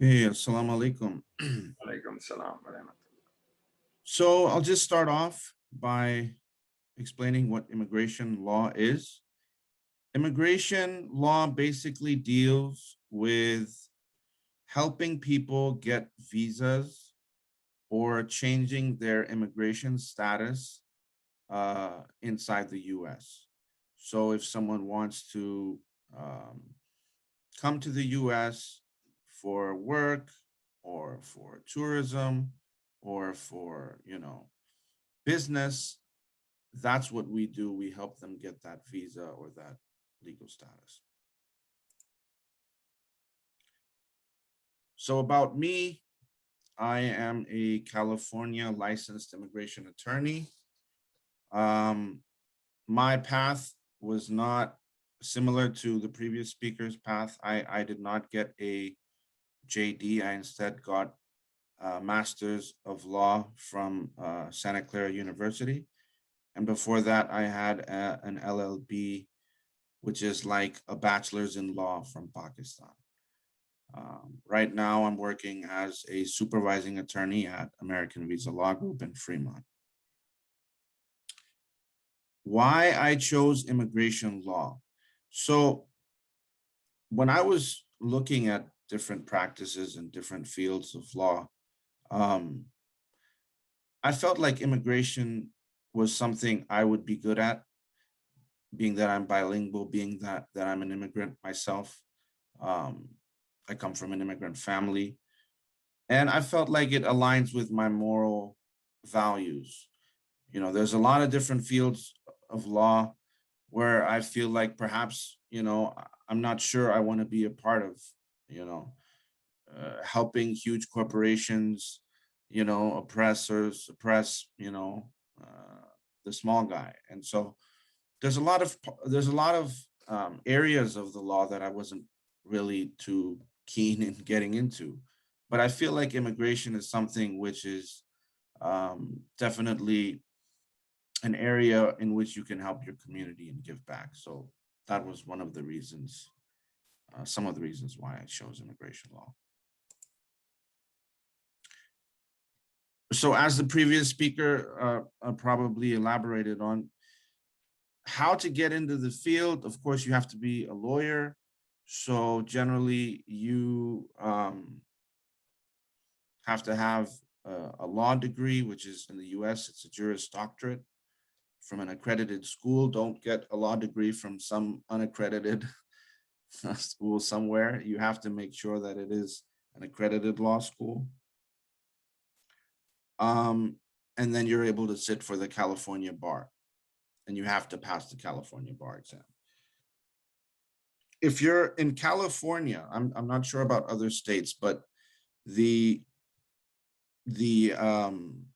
Hey, assalamu alaikum. Alaikum salam wa rahmatullah. So I'll just start off by explaining what immigration law is. Immigration law basically deals with helping people get visas or changing their immigration status inside the US. So if someone wants to come to the US for work or for tourism or for, business, that's what we do. We help them get that visa or that legal status. So about me, I am a California licensed immigration attorney. Um, my path was not similar to the previous speaker's path. I did not get a JD. I instead got a Master's of Law from Santa Clara University. And before that, I had an LLB, which is like a bachelor's in law from Pakistan. Right now, I'm working as a supervising attorney at American Visa Law Group in Fremont. Why I chose immigration law. So when I was looking at different practices and different fields of law, I felt like immigration was something I would be good at, being that I'm bilingual, being that I'm an immigrant myself. Um, I come from an immigrant family, and I felt like it aligns with my moral values. There's a lot of different fields of law where I feel like perhaps, I'm not sure I want to be a part of, you know, helping huge corporations, suppress, the small guy. And so there's a lot of areas of the law that I wasn't really too keen in getting into, but I feel like immigration is something which is definitely an area in which you can help your community and give back. So that was one of the reasons, some of the reasons why I chose immigration law. So as the previous speaker probably elaborated on, how to get into the field, of course, you have to be a lawyer. So generally, you have to have a law degree, which is in the US, it's a Juris Doctorate from an accredited school. Don't get a law degree from some unaccredited school somewhere. You have to make sure that it is an accredited law school. And then you're able to sit for the California bar, and you have to pass the California bar exam. If you're in California, I'm not sure about other states, but the the um,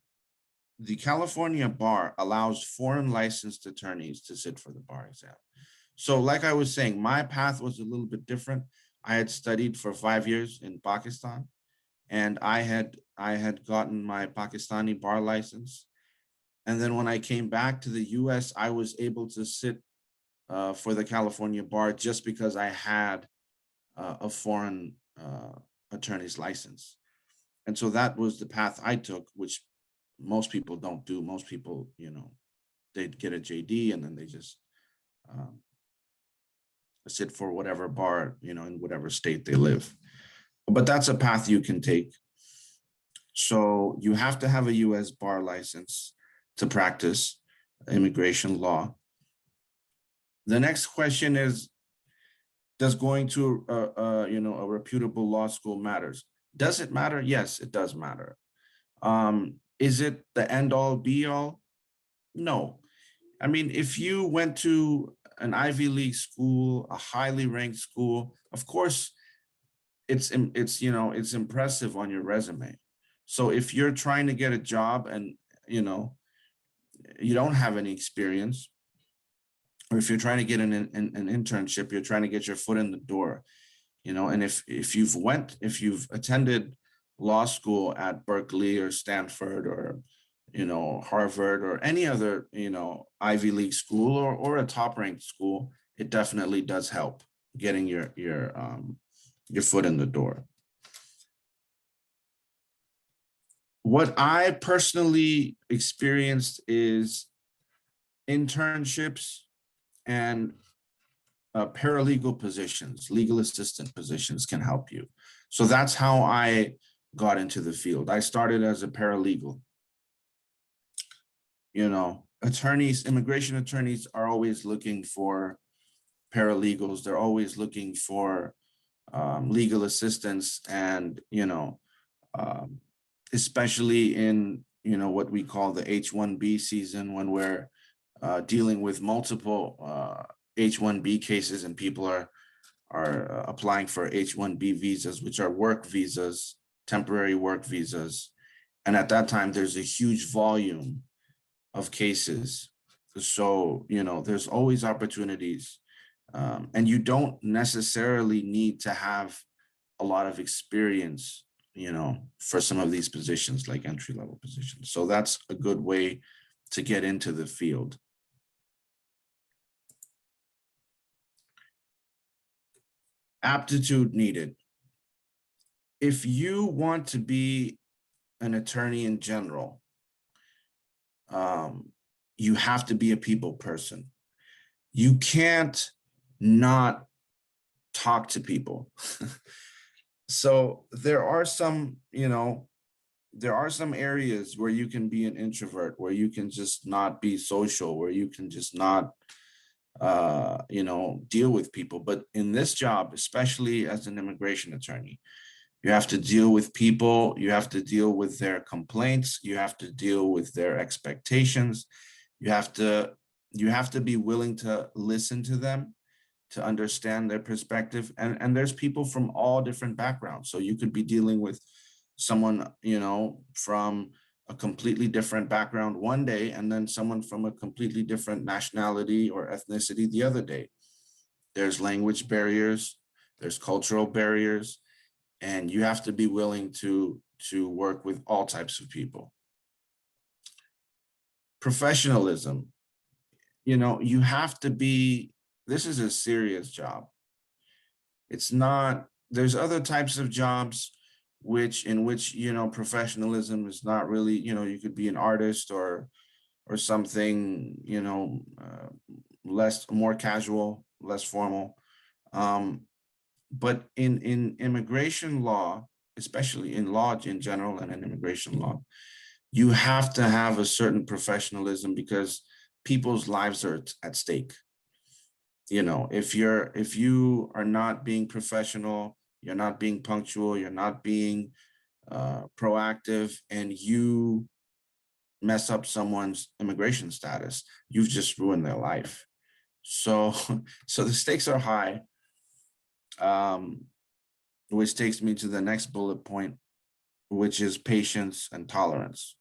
the California bar allows foreign licensed attorneys to sit for the bar exam. So like I was saying, my path was a little bit different. I had studied for 5 years in Pakistan, and I had gotten my Pakistani bar license. And then when I came back to the US, I was able to sit for the California bar just because I had a foreign attorney's license. And so that was the path I took, which most people don't do. Most people, they get a JD and then they just um, sit for whatever bar, in whatever state they live. But that's a path you can take. So you have to have a US bar license to practice immigration law. The next question is, does going to a reputable law school matters? Does it matter? Yes, it does matter. Is it the end all be all? No. I mean, if you went to an Ivy League school, a highly ranked school, of course, it's impressive on your resume. So if you're trying to get a job and you know you don't have any experience, or if you're trying to get an internship, you're trying to get your foot in the door, and if you've attended law school at Berkeley or Stanford or Harvard or any other Ivy League school or a top ranked school, it definitely does help getting your foot in the door. What I personally experienced is internships and paralegal positions, legal assistant positions can help you. So that's how I got into the field. I started as a paralegal. You know, attorneys, immigration attorneys are always looking for paralegals. They're always looking for legal assistance, and um, especially in what we call the H-1B season, when we're dealing with multiple H-1B cases, and people are applying for H-1B visas, which are work visas, temporary work visas. And at that time, there's a huge volume of cases. So, there's always opportunities. And you don't necessarily need to have a lot of experience, for some of these positions, like entry-level positions. So that's a good way to get into the field. Aptitude needed. If you want to be an attorney in general, you have to be a people person. You can't not talk to people. So there are some areas where you can be an introvert, where you can just not be social, where you can just not deal with people. But in this job, especially as an immigration attorney, you have to deal with people, you have to deal with their complaints, you have to deal with their expectations, you have to be willing to listen to them, to understand their perspective. And there's people from all different backgrounds. So you could be dealing with someone, from a completely different background one day, and then someone from a completely different nationality or ethnicity the other day. There's language barriers, there's cultural barriers, and you have to be willing to work with all types of people. Professionalism, you have to be, this is a serious job. It's not, there's other types of jobs in which professionalism is not really, you could be an artist or something, more casual, less formal. But in immigration law, especially in law in general and in immigration law, you have to have a certain professionalism, because people's lives are at stake. If you are not being professional, you're not being punctual, you're not being proactive, and you mess up someone's immigration status, you've just ruined their life. So the stakes are high. Which takes me to the next bullet point, which is patience and tolerance.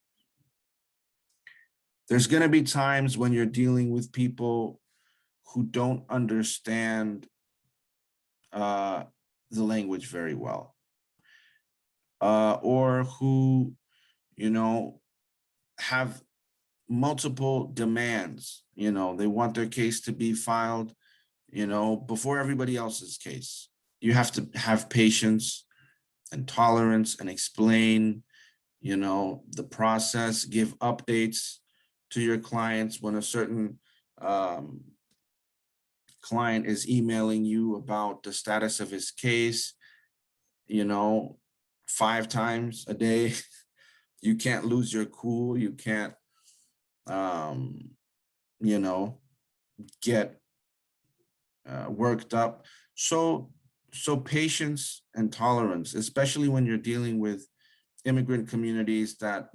There's going to be times when you're dealing with people who don't understand the language very well, or who, have multiple demands. They want their case to be filed, before everybody else's case. You have to have patience and tolerance and explain, the process, give updates to your clients when a certain client is emailing you about the status of his case, 5 times a day. You can't lose your cool. You can't, get worked up. So patience and tolerance, especially when you're dealing with immigrant communities that,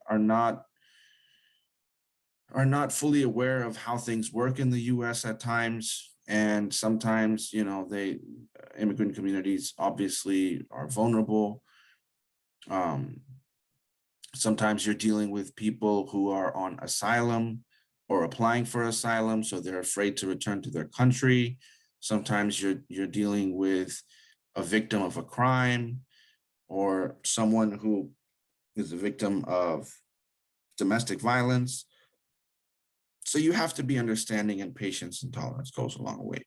are not fully aware of how things work in the US at times. And sometimes, immigrant communities obviously are vulnerable. Sometimes you're dealing with people who are on asylum or applying for asylum, so they're afraid to return to their country. Sometimes you're dealing with a victim of a crime, or someone who is a victim of domestic violence. So you have to be understanding, and patience and tolerance goes a long way.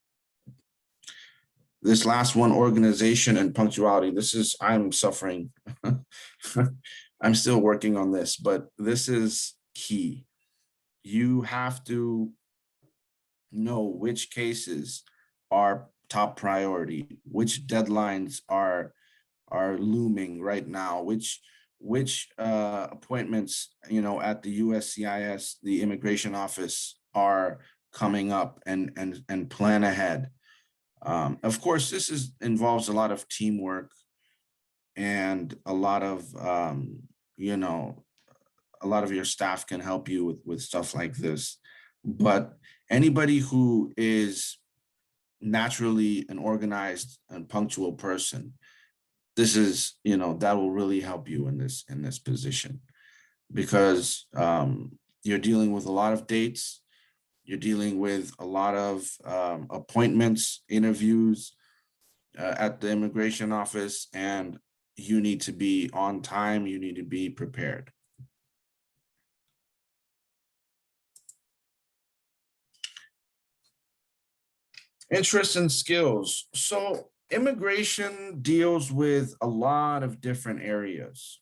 This last one, organization and punctuality. This is, I'm suffering. I'm still working on this, but this is key. You have to know which cases are top priority, which deadlines are looming right now, which appointments, at the USCIS, the immigration office, are coming up, and plan ahead. Of course, this involves a lot of teamwork and a lot of a lot of your staff can help you with stuff like this. But anybody who is naturally an organized and punctual person, this is, that will really help you in this position, because you're dealing with a lot of dates, you're dealing with a lot of appointments, interviews at the immigration office, and you need to be on time, you need to be prepared. Interests and skills. So immigration deals with a lot of different areas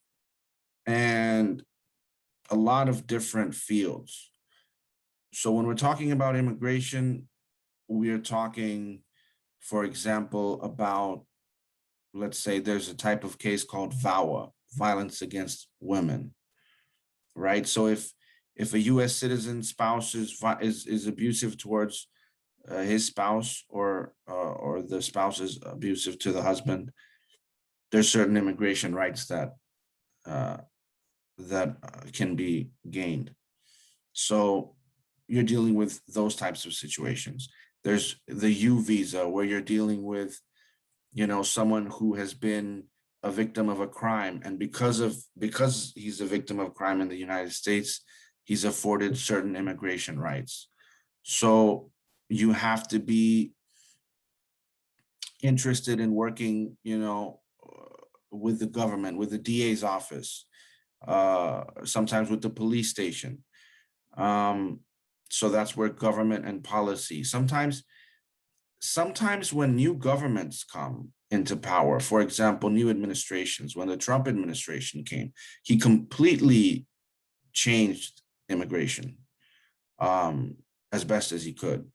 and a lot of different fields. So when we're talking about immigration, we are talking, for example, about, let's say there's a type of case called VAWA, violence against women, right? So if a US citizen spouse is abusive towards his spouse, or the spouse is abusive to the husband, there's certain immigration rights that can be gained. So you're dealing with those types of situations. There's the U visa, where you're dealing with, someone who has been a victim of a crime, and because he's a victim of crime in the United States, he's afforded certain immigration rights. So you have to be interested in working, with the government, with the DA's office, sometimes with the police station. So that's where government and policy. Sometimes when new governments come into power, for example, new administrations, when the Trump administration came, he completely changed immigration as best as he could.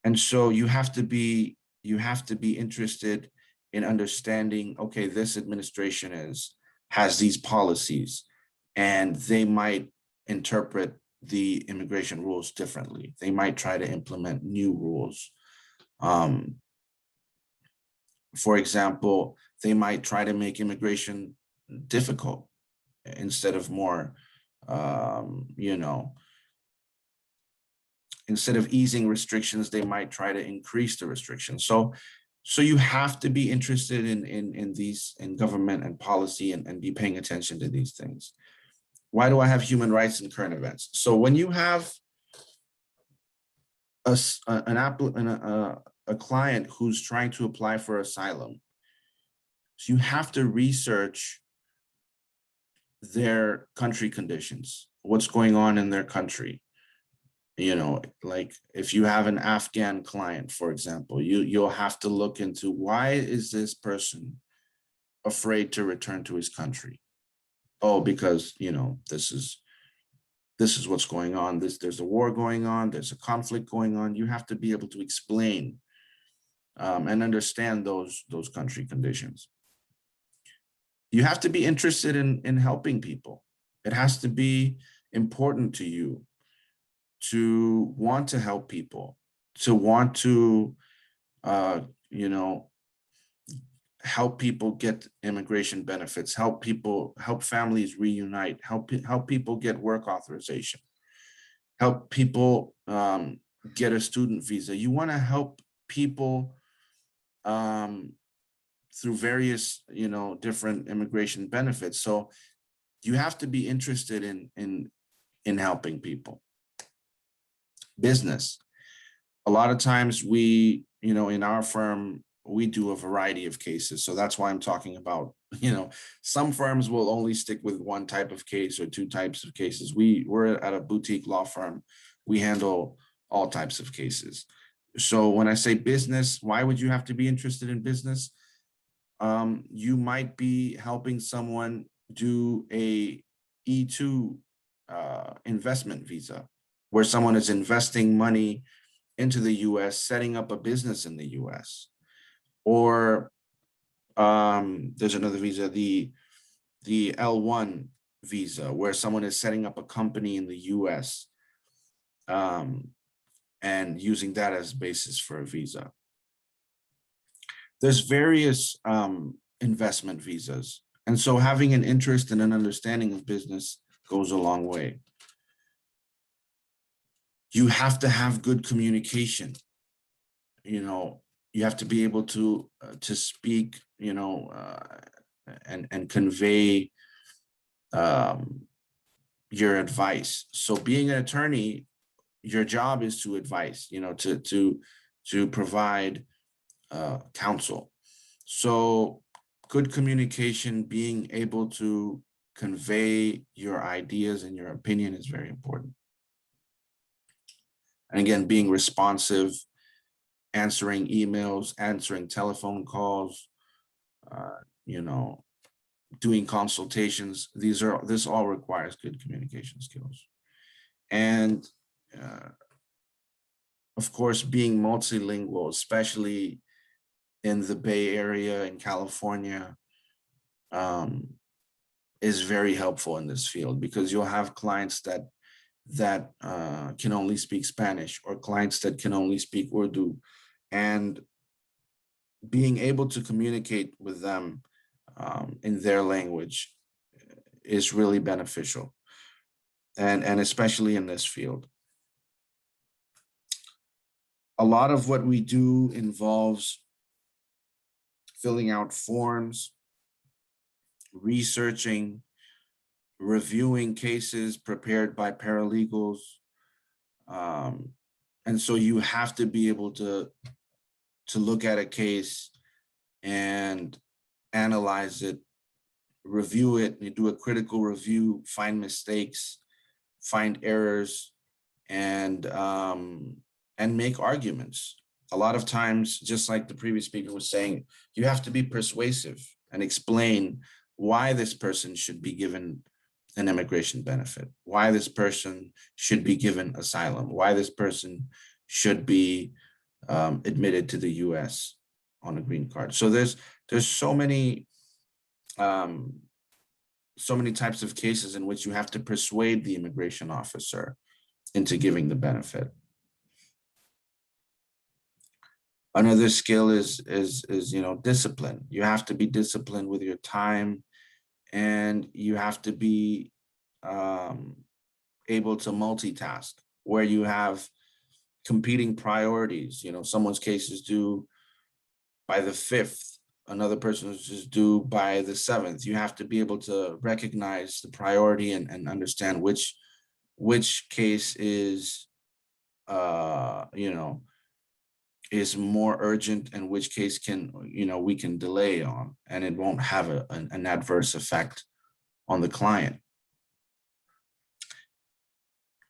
And so you have to be interested in understanding, okay, this administration has these policies, and they might interpret the immigration rules differently. They might try to implement new rules. For example, they might try to make immigration difficult instead of more, instead of easing restrictions, they might try to increase the restrictions. So you have to be interested in government and policy, and be paying attention to these things. Why do I have human rights and current events? So when you have a client who's trying to apply for asylum, so you have to research their country conditions, what's going on in their country. Like if you have an Afghan client, for example, you'll have to look into, why is this person afraid to return to his country? Oh, because this is what's going on. There's a war going on, there's a conflict going on. You have to be able to explain and understand those country conditions. You have to be interested in helping people. It has to be important to you to want to help people, to want to, help people get immigration benefits, help families reunite, help people get work authorization, help people get a student visa. You want to help people through various, different immigration benefits. So you have to be interested in helping people. Business. A lot of times we, in our firm, we do a variety of cases. So that's why I'm talking about, some firms will only stick with one type of case or two types of cases. We're at a boutique law firm. We handle all types of cases. So when I say business, why would you have to be interested in business? You might be helping someone do a E2 investment visa, where someone is investing money into the US, setting up a business in the US. Or there's another visa, the L1 visa, where someone is setting up a company in the US and using that as basis for a visa. There's various investment visas. And so having an interest and an understanding of business goes a long way. You have to have good communication. You know, you have to be able to speak, you know, and convey your advice. So being an attorney, your job is to advise, you know, to provide counsel. So good communication, being able to convey your ideas and your opinion is very important. And again, being responsive, answering emails, answering telephone calls, you know, doing consultations. This all requires good communication skills. And of course, being multilingual, especially in the Bay Area in California, is very helpful in this field, because you'll have clients that can only speak Spanish, or clients that can only speak Urdu, and being able to communicate with them in their language is really beneficial, and especially in this field. A lot of what we do involves filling out forms, researching, reviewing cases prepared by paralegals. And so you have to be able to look at a case and analyze it, review it, you do a critical review, find mistakes, find errors, and make arguments. A lot of times, just like the previous speaker was saying, you have to be persuasive and explain why this person should be given an immigration benefit, why this person should be given asylum, why this person should be admitted to the US on a green card. So there's so many types of cases in which you have to persuade the immigration officer into giving the benefit. Another skill is you know, discipline. You have to be disciplined with your time, and you have to be able to multitask, where you have competing priorities. You know, someone's case is due by the 5th, another person is just due by the 7th. You have to be able to recognize the priority and understand which case is you know, is more urgent, and which case can, you know, we can delay on, and it won't have an adverse effect on the client.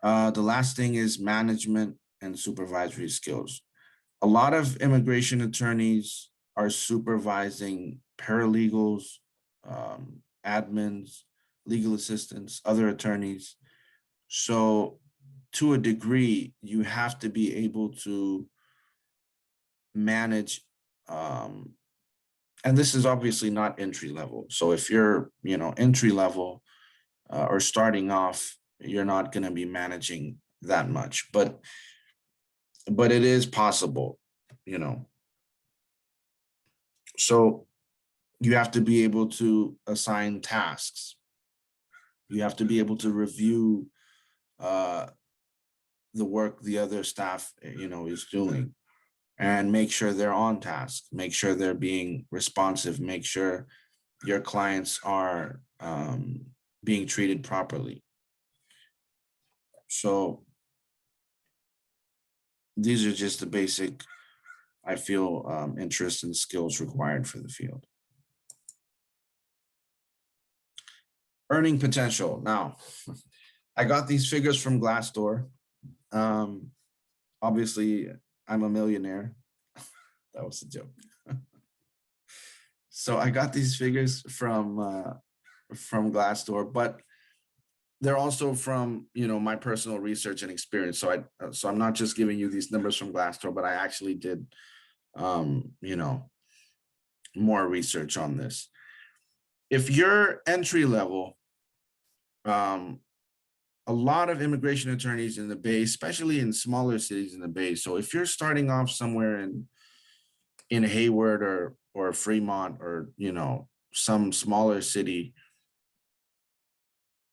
The last thing is management and supervisory skills. A lot of immigration attorneys are supervising paralegals, admins, legal assistants, other attorneys. So to a degree, you have to be able to manage, and this is obviously not entry level. So if you're, you know, entry level or starting off, you're not going to be managing that much, but it is possible, you know. So you have to be able to assign tasks. You have to be able to review the work the other staff, you know, is doing, and make sure they're on task, make sure they're being responsive, make sure your clients are being treated properly. So these are just the basic, I feel, interests and skills required for the field. Earning potential. Now, I got these figures from Glassdoor. Obviously, I'm a millionaire. That was a joke. So I got these figures from Glassdoor, but they're also from, you know, my personal research and experience. So I'm not just giving you these numbers from Glassdoor, but I actually did, you know, more research on this. If you're entry level, a lot of immigration attorneys in the Bay, especially in smaller cities in the Bay. So if you're starting off somewhere in Hayward or Fremont or, you know, some smaller city,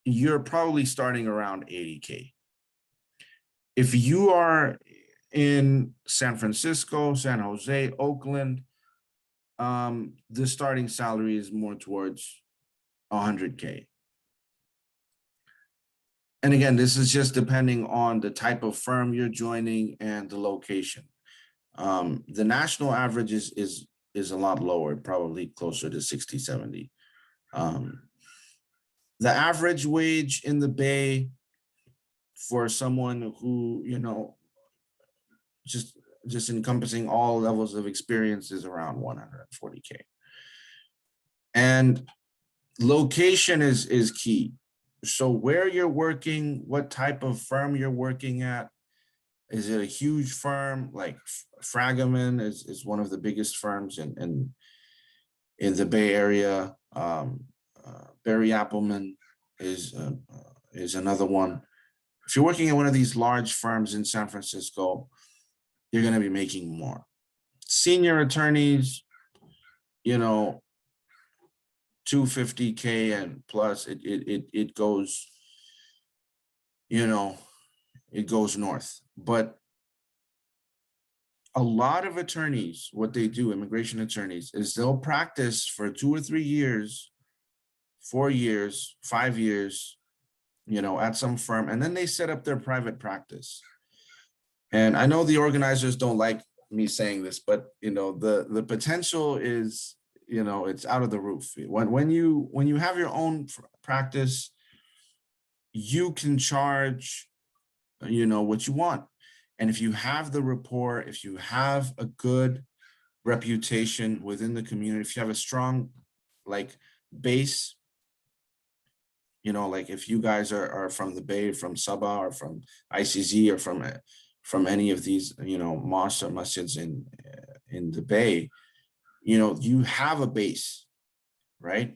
you're probably starting around 80K. If you are in San Francisco, San Jose, Oakland, the starting salary is more towards 100K. And again, this is just depending on the type of firm you're joining and the location. The national average is a lot lower, probably closer to 60, 70. The average wage in the Bay for someone who, you know, just encompassing all levels of experience is around 140K. And location is key. So where you're working, what type of firm you're working at. Is it a huge firm like Fragaman is one of the biggest firms in the Bay Area. Barry Appelman is another one. If you're working at one of these large firms in San Francisco, you're going to be making more. Senior attorneys, you know, 250K and plus, it goes, you know, it goes north. But a lot of attorneys, what they do, immigration attorneys, is they'll practice for 2 or 3 years, 4 years, 5 years, you know, at some firm, and then they set up their private practice. And I know the organizers don't like me saying this, but you know, the potential is, you know, it's out of the roof. When you have your own practice, you can charge, you know, what you want. And if you have the rapport, if you have a good reputation within the community, if you have a strong like base, you know, like if you guys are from the Bay, from Sabah or from ICZ or from any of these, you know, mosques or masjids in the Bay, you know, you have a base, right?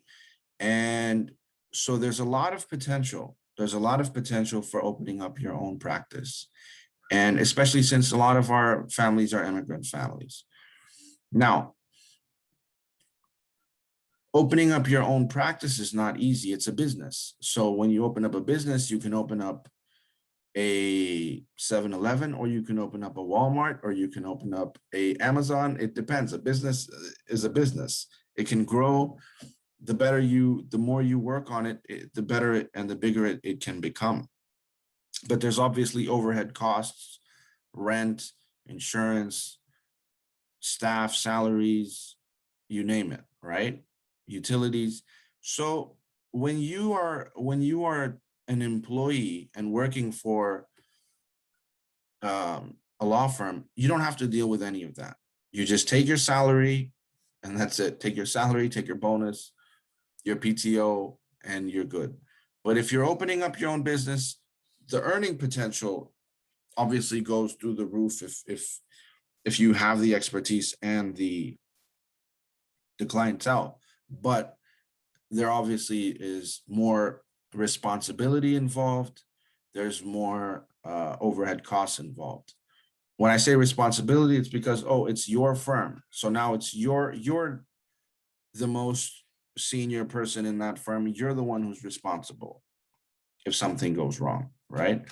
And so there's a lot of potential. There's a lot of potential for opening up your own practice. And especially since a lot of our families are immigrant families. Now, opening up your own practice is not easy. It's a business. So when you open up a business, you can open up a 7-Eleven, or you can open up a Walmart, or you can open up a Amazon. It depends. A business is a business. It can grow. The more you work on it, the better and the bigger it can become. But there's obviously overhead costs, rent, insurance, staff, salaries, you name it, right? Utilities. So when you are an employee and working for a law firm, you don't have to deal with any of that. You just take your salary and that's it. Take your salary, take your bonus, your PTO, and you're good. But if you're opening up your own business, the earning potential obviously goes through the roof if you have the expertise and the clientele. But there obviously is more responsibility involved. There's more overhead costs involved. When I say responsibility, it's because, oh, it's your firm. So now it's you're the most senior person in that firm. You're the one who's responsible if something goes wrong, right?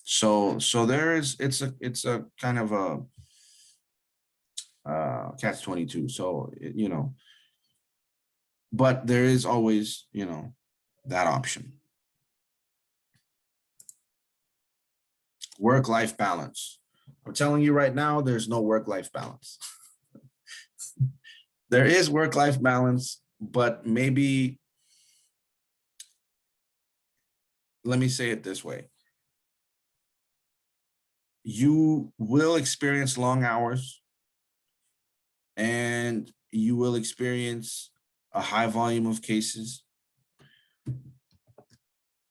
So there is, it's a kind of a catch-22. So, you know, but there is always, you know, that option. Work-life balance. I'm telling you right now, there's no work-life balance. There is work-life balance, but maybe, let me say it this way. you will experience long hours, and you will experience a high volume of cases.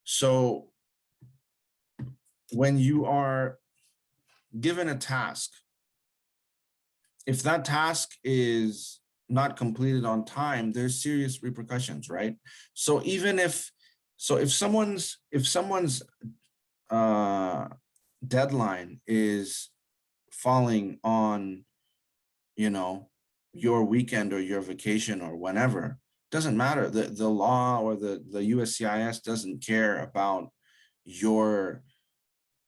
So when you are given a task, if that task is not completed on time, there's serious repercussions, right? So even if, so if someone's deadline is falling on, you know, your weekend or your vacation or whenever, doesn't matter. The law or the USCIS doesn't care about your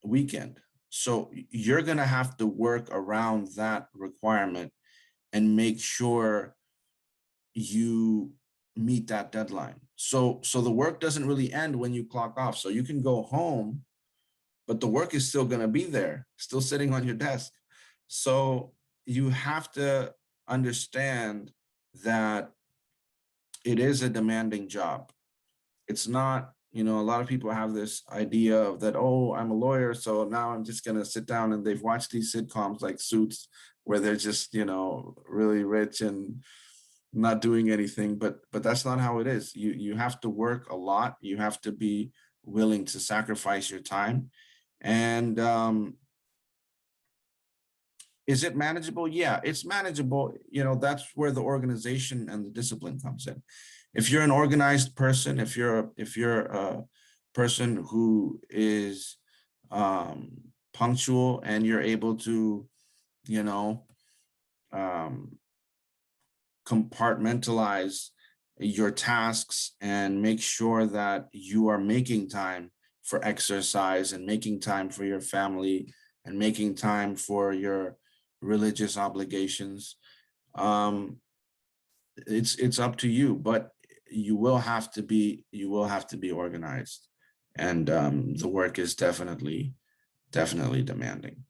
weekend. So you're gonna have to work around that requirement and make sure you meet that deadline. So the work doesn't really end when you clock off. So you can go home, but the work is still gonna be there, still sitting on your desk. So you have to understand that it is a demanding job. It's not, you know, a lot of people have this idea of that, oh, I'm a lawyer, so now I'm just gonna sit down, and they've watched these sitcoms like Suits, where they're just, you know, really rich and not doing anything, but that's not how it is. You have to work a lot. You have to be willing to sacrifice your time. And is it manageable? Yeah, it's manageable. You know, that's where the organization and the discipline comes in. If you're an organized person, if you're a person who is punctual, and you're able to, you know, um, compartmentalize your tasks and make sure that you are making time for exercise, and making time for your family, and making time for your religious obligations. Um, it's up to you, but you will have to be organized, and the work is definitely demanding.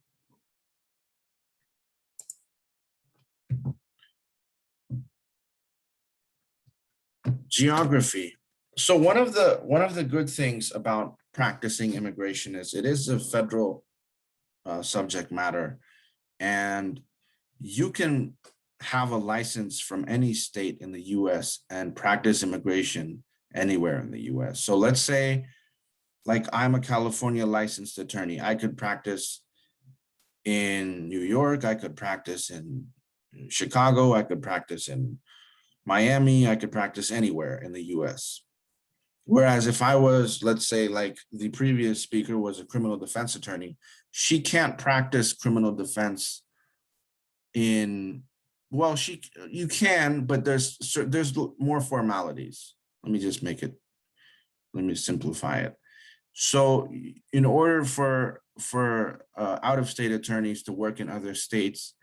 Geography. So one of the good things about practicing immigration is it is a federal subject matter, and you can have a license from any state in the US and practice immigration anywhere in the US. So let's say, like, I'm a California licensed attorney. I could practice in New York, I could practice in Chicago, I could practice in Miami, I could practice anywhere in the US. Whereas if I was, let's say, like the previous speaker was a criminal defense attorney, she can't practice criminal defense in, well, you can, but there's more formalities. Let me simplify it. So in order for out-of-state attorneys to work in other states,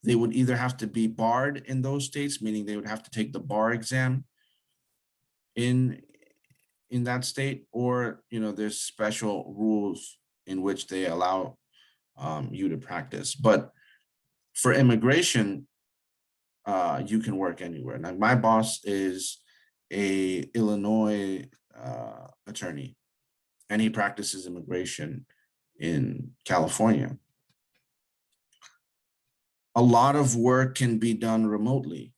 they would either have to be barred in those states, meaning they would have to take the bar exam in that state, or, you know, there's special rules in which they allow you to practice. But for immigration, you can work anywhere. Now, my boss is a Illinois attorney, and he practices immigration in California. A lot of work can be done remotely.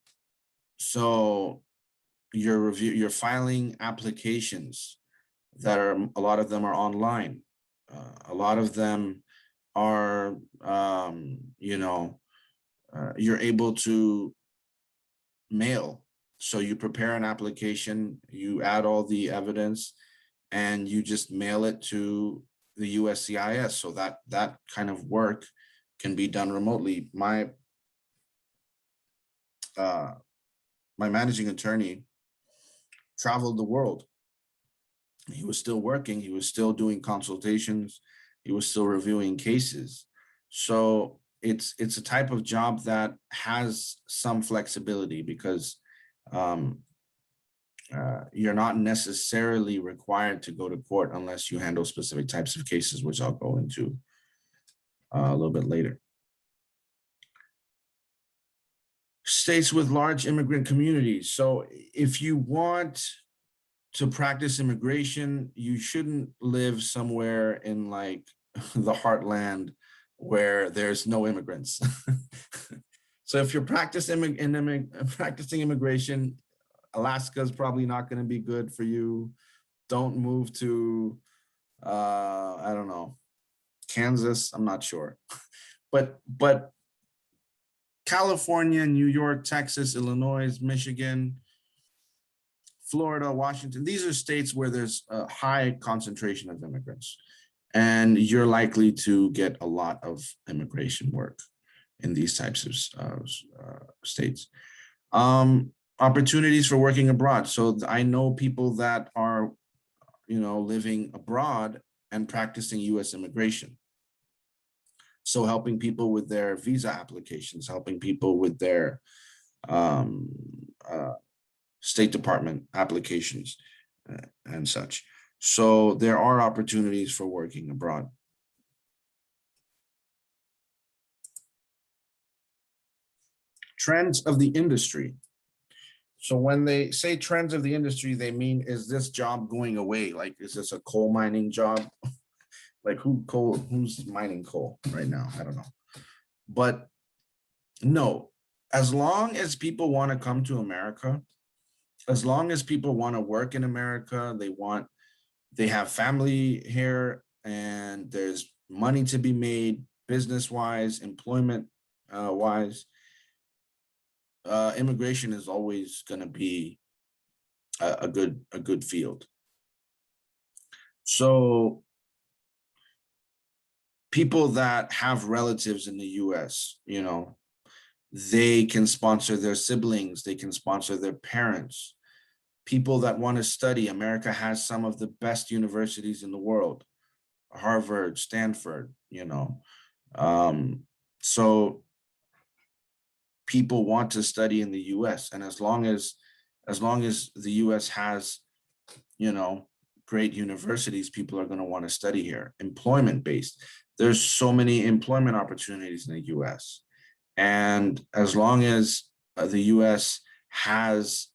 So you're filing applications that are, a lot of them are online. A lot of them are, you're able to mail. So you prepare an application, you add all the evidence, and you just mail it to the USCIS. So that kind of work can be done remotely. My managing attorney traveled the world. He was still working, he was still doing consultations, he was still reviewing cases. So it's a type of job that has some flexibility, because you're not necessarily required to go to court unless you handle specific types of cases, which I'll go into a little bit later. States with large immigrant communities. So if you want to practice immigration, you shouldn't live somewhere in like the heartland where there's no immigrants. So if you're practicing immigration, Alaska is probably not going to be good for you. Don't move to, I don't know, Kansas. I'm not sure, but California, New York, Texas, Illinois, Michigan, Florida, Washington, these are states where there's a high concentration of immigrants, and you're likely to get a lot of immigration work in these types of states. Opportunities for working abroad. So I know people that are, living abroad and practicing US immigration. So helping people with their visa applications, helping people with their State Department applications and such. So there are opportunities for working abroad. Trends of the industry. So when they say trends of the industry, they mean, is this job going away? Like, is this a coal mining job? Like who's mining coal right now? I don't know. But no, as long as people want to come to America, as long as people want to work in America, they have family here, and there's money to be made business-wise, employment wise, immigration is always going to be a good field. So people that have relatives in the US, they can sponsor their siblings, they can sponsor their parents. People that want to study, America has some of the best universities in the world, Harvard, Stanford, so people want to study in the US, and as long as the US has, great universities, people are going to want to study here. Employment based, there's so many employment opportunities in the US, and as long as the US has,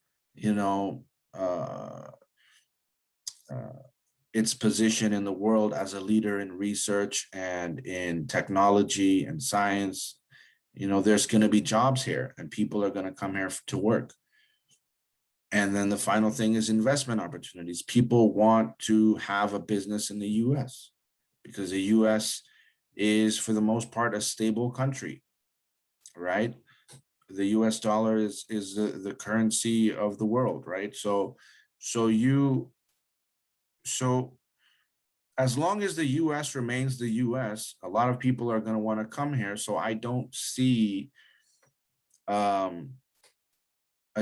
its position in the world as a leader in research and in technology and science, there's going to be jobs here, and people are going to come here to work. And then the final thing is investment opportunities. People want to have a business in the US because the US is, for the most part, a stable country, right? The US dollar is the currency of the world, right? So as long as the US remains the US, a lot of people are going to want to come here. So I don't see a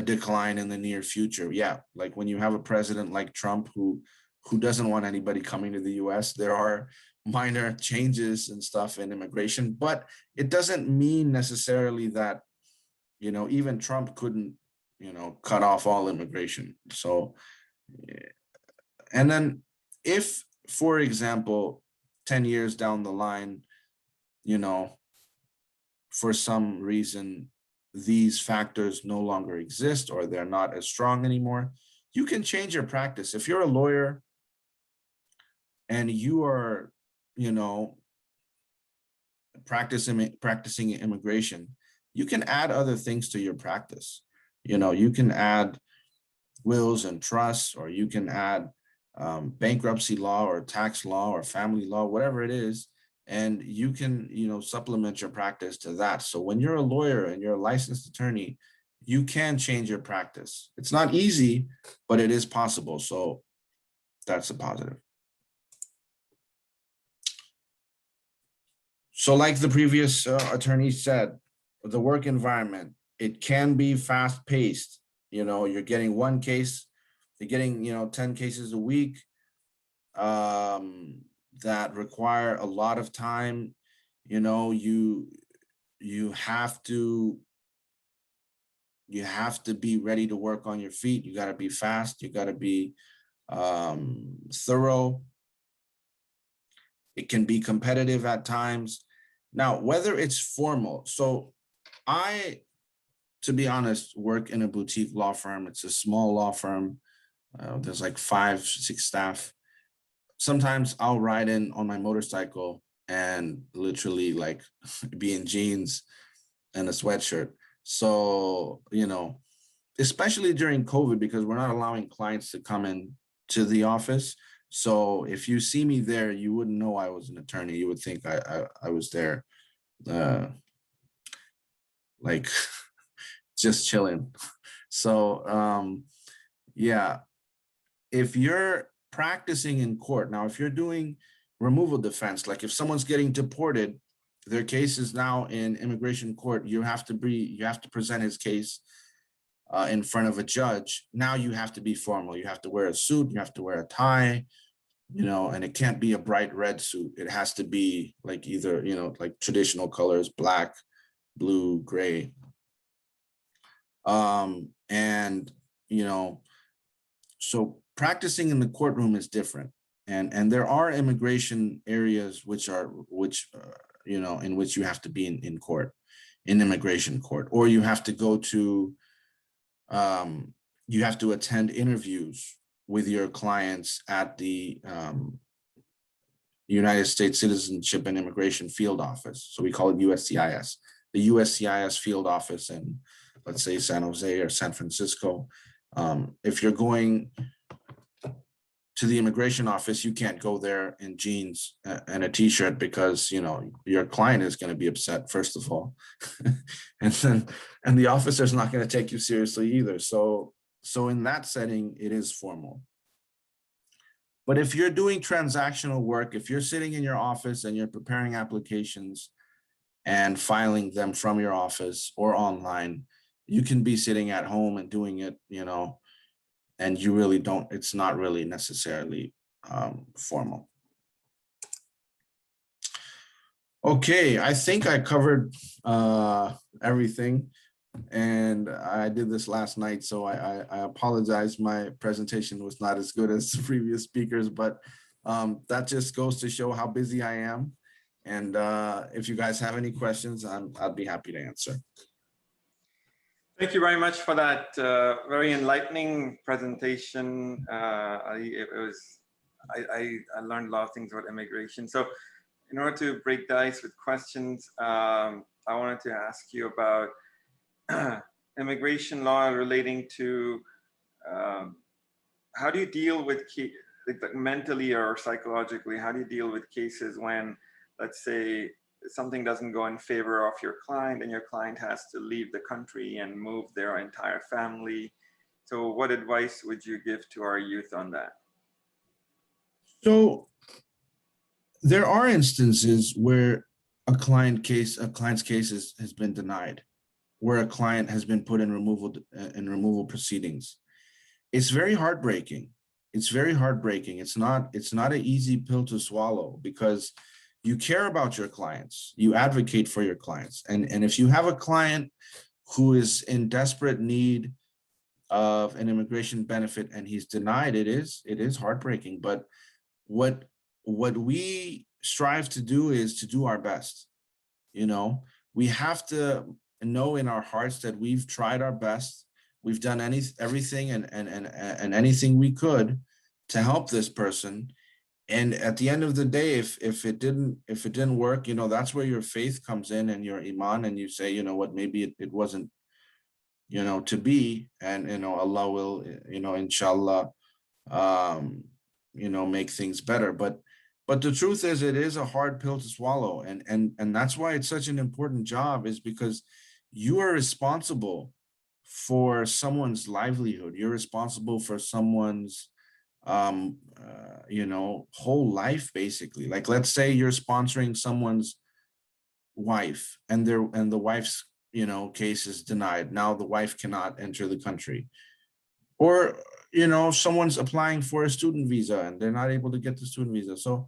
decline in the near future. Yeah, like when you have a president like Trump who doesn't want anybody coming to the US, there are minor changes and stuff in immigration, but it doesn't mean necessarily that, even Trump couldn't, cut off all immigration. So, and then if, for example, 10 years down the line, for some reason, these factors no longer exist or they're not as strong anymore, you can change your practice. If you're a lawyer and you are, practicing immigration, you can add other things to your practice. You can add wills and trusts, or you can add bankruptcy law or tax law or family law, whatever it is, and you can, supplement your practice to that. So when you're a lawyer and you're a licensed attorney, you can change your practice. It's not easy, but it is possible. So that's a positive. So like the previous attorney said, the work environment, it can be fast paced. You're getting one case, you're getting, 10 cases a week that require a lot of time. You have to be ready to work on your feet. You got to be fast. You got to be thorough. It can be competitive at times. Now, whether it's formal, so to be honest, work in a boutique law firm. It's a small law firm. There's like 5-6 staff. Sometimes I'll ride in on my motorcycle and literally like be in jeans and a sweatshirt. So, you know, especially during COVID, because we're not allowing clients to come in to the office. So if you see me there, you wouldn't know I was an attorney. You would think I was there, like just chilling. So yeah, if you're practicing in court now, if you're doing removal defense, like if someone's getting deported, their case is now in immigration court. You have to present his case in front of a judge. Now you have to be formal. You have to wear a suit. You have to wear a tie. You know, and it can't be a bright red suit. It has to be like either, you know, like traditional colors, black, blue, gray. And you know, so practicing in the courtroom is different, and there are immigration areas which you know, in which you have to be in court, in immigration court, or you have to go to you have to attend interviews with your clients at the United States Citizenship and Immigration Field Office. So we call it USCIS. The USCIS field office in, let's say, San Jose or San Francisco. If you're going to the immigration office, you can't go there in jeans and a t-shirt, because, you know, your client is going to be upset, first of all. and the officer's not going to take you seriously either. So in that setting, it is formal. But if you're doing transactional work, if you're sitting in your office and you're preparing applications and filing them from your office or online, you can be sitting at home and doing it, you know, and you really don't, it's not really necessarily formal. Okay, I think I covered everything, and I did this last night, so I apologize. My presentation was not as good as the previous speakers, but that just goes to show how busy I am. And if you guys have any questions, I'd be happy to answer. Thank you very much for that very enlightening presentation. I learned a lot of things about immigration. So in order to break the ice with questions, I wanted to ask you about immigration law relating to how do you deal with like mentally or psychologically, how do you deal with cases when, let's say, something doesn't go in favor of your client and your client has to leave the country and move their entire family? So what advice would you give to our youth on that? So there are instances where a client's case has been denied, where a client has been put in removal proceedings. It's very heartbreaking. It's very heartbreaking. It's not an easy pill to swallow, because you care about your clients, you advocate for your clients. And if you have a client who is in desperate need of an immigration benefit and he's denied, it is heartbreaking. But what we strive to do is to do our best. You know, we have to know in our hearts that we've tried our best. We've done everything and anything we could to help this person. And at the end of the day, if it didn't work, you know, that's where your faith comes in and your iman, and you say, you know what, maybe it wasn't, you know, to be, and, you know, Allah will, you know, inshallah, you know, make things better. But the truth is, it is a hard pill to swallow. And that's why it's such an important job, is because you are responsible for someone's livelihood. You're responsible for someone's, you know, whole life, basically. Like, let's say you're sponsoring someone's wife, and the wife's, you know, case is denied. Now the wife cannot enter the country. Or, you know, someone's applying for a student visa and they're not able to get the student visa. So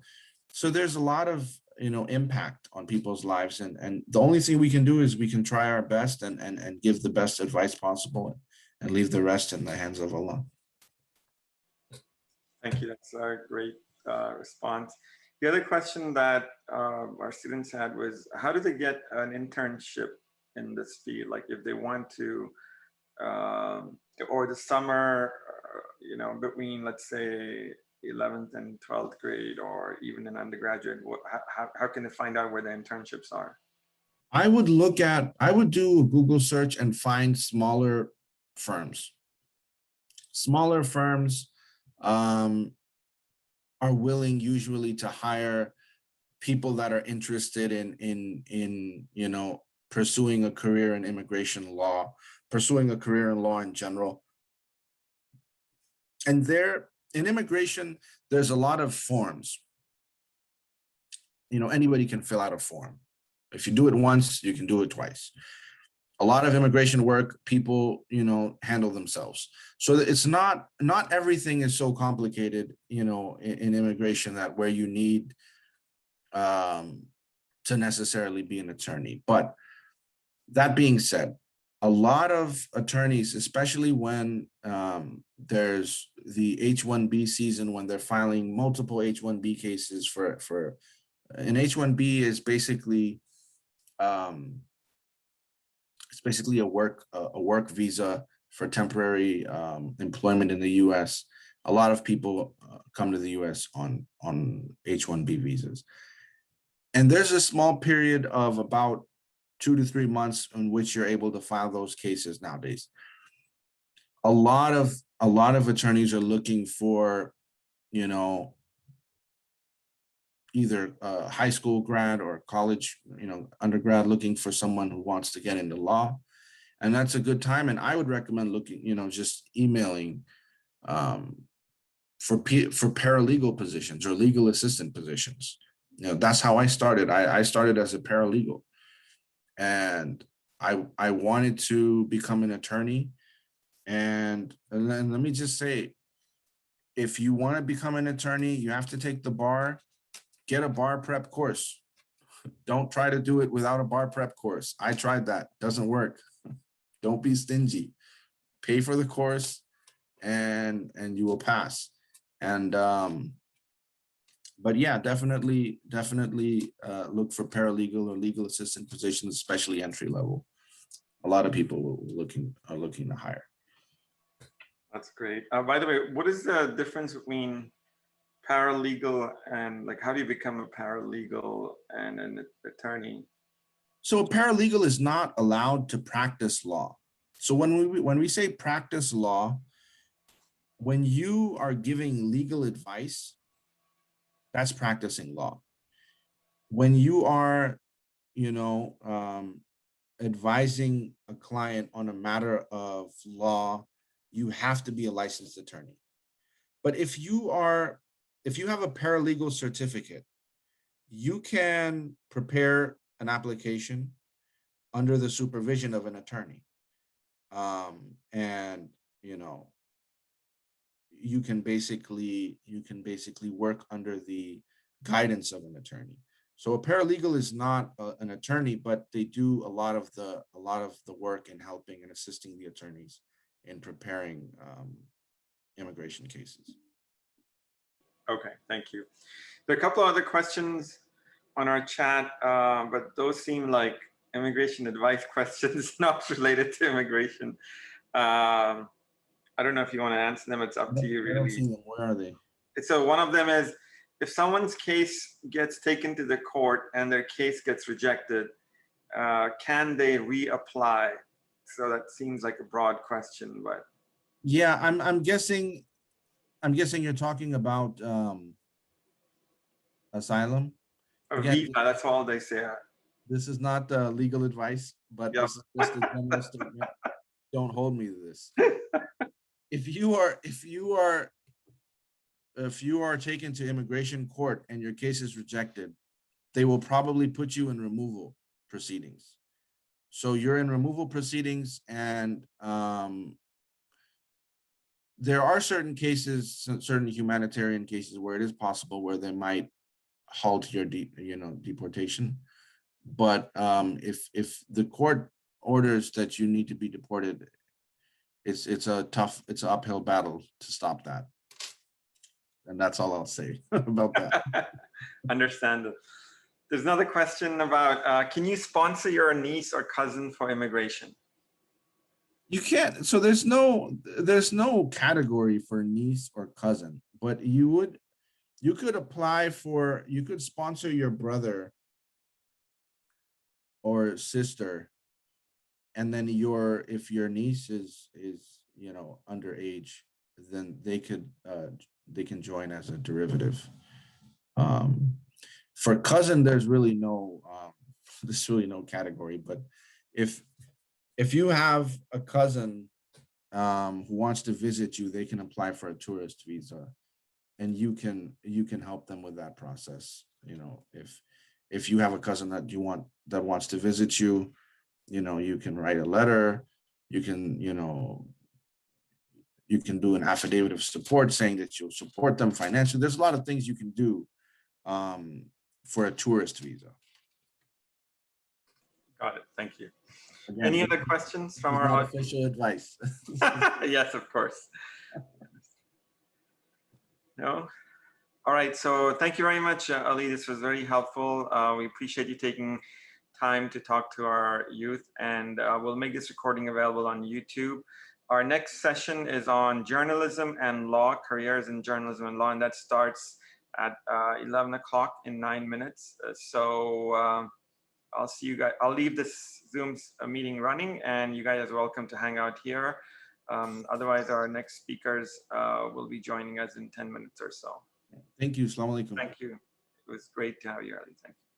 there's a lot of, you know, impact on people's lives. And the only thing we can do is we can try our best and give the best advice possible, and leave the rest in the hands of Allah. Thank you. That's a great response. The other question that our students had was, how do they get an internship in this field? Like, if they want to, or the summer, you know, between, let's say, 11th and 12th grade, or even an undergraduate? How can they find out where the internships are? I would do a Google search and find smaller firms. Smaller firms are willing usually to hire people that are interested in pursuing a career in immigration law, pursuing a career in law in general. And there in immigration, there's a lot of forms. Anybody can fill out a form. If you do it once, you can do it twice. A lot of immigration work, people, handle themselves. So it's not everything is so complicated, in immigration that where you need to necessarily be an attorney. But that being said, a lot of attorneys, especially when there's the H-1B season, when they're filing multiple H-1B cases for an H-1B is basically it's basically a work visa for temporary employment in the U.S. A lot of people come to the U.S. on H-1B visas, and there's a small period of about 2 to 3 months in which you're able to file those cases nowadays. A lot of attorneys are looking for, either a high school grad or college, undergrad, looking for someone who wants to get into law. And that's a good time. And I would recommend looking, just emailing for paralegal positions or legal assistant positions. That's how I started. I started as a paralegal, and I wanted to become an attorney. And then let me just say, if you want to become an attorney, you have to take the bar. Get a bar prep course. Don't try to do it without a bar prep course. I tried that. Doesn't work. Don't be stingy. Pay for the course and you will pass. And but yeah, definitely look for paralegal or legal assistant positions, especially entry level. A lot of people are looking to hire. That's great. By the way, what is the difference between paralegal and, like, how do you become a paralegal and an attorney? So a paralegal is not allowed to practice law. So when we say practice law, when you are giving legal advice, that's practicing law. When you are, advising a client on a matter of law, you have to be a licensed attorney. But if you have a paralegal certificate, you can prepare an application under the supervision of an attorney. And you can basically work under the guidance of an attorney. So a paralegal is not an attorney, but they do a lot of the work in helping and assisting the attorneys in preparing immigration cases. Okay, thank you. There are a couple other questions on our chat, but those seem like immigration advice questions, not related to immigration. I don't know if you want to answer them. It's up to you, really. I don't see them. Where are they? So one of them is, if someone's case gets taken to the court and their case gets rejected, can they reapply? So that seems like a broad question, but yeah, I'm guessing you're talking about asylum. Again, that's all they say. This is not legal advice, but Yep. This is just a general statement. Don't hold me to this. If you are taken to immigration court and your case is rejected, they will probably put you in removal proceedings. So you're in removal proceedings, and there are certain cases, certain humanitarian cases, where it is possible where they might halt your deportation. But if the court orders that you need to be deported, it's an uphill battle to stop that. And that's all I'll say about that. Understand it. There's another question about, can you sponsor your niece or cousin for immigration? You can't. So there's no category for niece or cousin, but you could apply for, you could sponsor your brother or sister, and then if your niece is underage, then they can join as a derivative. For cousin, there's really no there's really no category, but if you have a cousin who wants to visit you, they can apply for a tourist visa, and you can help them with that process. If you have a cousin that wants to visit you, you can write a letter, you can do an affidavit of support saying that you'll support them financially. There's a lot of things you can do for a tourist visa. Got it. Thank you. Again, Any other questions from our not audience? official advice. Yes, of course. No? All right. So thank you very much, Ali. This was very helpful. We appreciate you taking time to talk to our youth, and we'll make this recording available on YouTube. Our next session is on journalism and law, careers in journalism and law, and that starts at 11 o'clock in 9 minutes. I'll see you guys. I'll leave this Zoom meeting running, and you guys are welcome to hang out here. Otherwise, our next speakers will be joining us in 10 minutes or so. Thank you. Assalamu alaikum. Thank you. It was great to have you, Ali. Thank you.